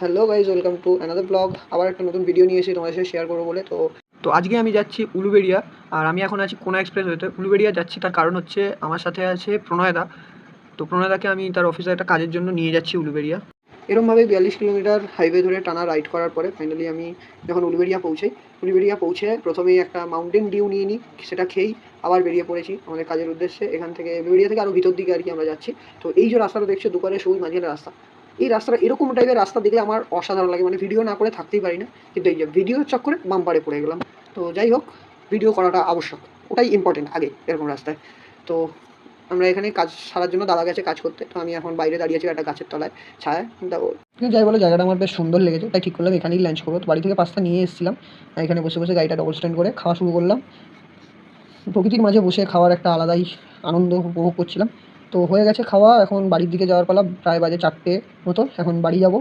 Hello guys, welcome to another blog. আবার একটা নতুন ভিডিও নিয়ে এসে তোমাদের সাথে শেয়ার করবো বলে। তো আজকে আমি যাচ্ছি উলুবেড়িয়া, আর আমি এখন আছি কোনা এক্সপ্রেস ওয়েতে। উলুবেড়িয়া যাচ্ছি, তার কারণ হচ্ছে আমার সাথে আছে প্রণয়দা। তো প্রণয়দাকে আমি তার অফিসে একটা কাজের জন্য নিয়ে যাচ্ছি উলুবেড়িয়া। এরমভাবে 42 কিলোমিটার হাইওয়ে ধরে টানা রাইড করার পরে ফাইনালি আমি যখন উলুবেড়িয়া পৌঁছাই, উলুবেড়িয়া পৌঁছে প্রথমেই একটা মাউন্টেন ডিউ নিয়ে নিই, সেটা খেয়েই আবার বেরিয়ে পড়েছি আমাদের কাজের উদ্দেশ্যে। এখান থেকে উলুবেড়িয়া থেকে আরও ভিতর দিকে আর কি আমরা যাচ্ছি। তো এই যে রাস্তাটা দেখছো, দুপারে সবুজ মাঝখানে রাস্তা, এই রাস্তাটা এরকম টাইপের রাস্তা দেখলে আমার অসাধারণ লাগে, মানে ভিডিও না করে থাকতেই পারি না। কিন্তু এই যে ভিডিওর চক্করে বাম্পারে পড়ে গেলাম। তো যাই হোক, ভিডিও করাটা আবশ্যক, ওটাই ইম্পর্টেন্ট আগে এরকম রাস্তায়। তো আমরা এখানে কাজ সারার জন্য দাদা গেছে কাজ করতে, তো আমি এখন বাইরে দাঁড়িয়ে আছি একটা গাছের তলায় ছায়ায়। কিন্তু যাই বলো, জায়গাটা আমার বেশ সুন্দর লেগেছে, তাই ঠিক করলাম এখানেই লাঞ্চ করবো। তো বাড়ি থেকে পাস্তা নিয়ে এসেছিলাম, এখানে বসে বসে গাড়িটা ডবল স্ট্যান্ড করে খাওয়া শুরু করলাম। প্রকৃতির মাঝে বসে খাওয়ার একটা আলাদাই আনন্দ উপভোগ করছিলাম। তো হয়ে গেছে খাওয়া, এখন বাড়ির দিকে যাওয়ার পালা। প্রায় বাজে 4টে মতো, এখন বাড়ি যাব।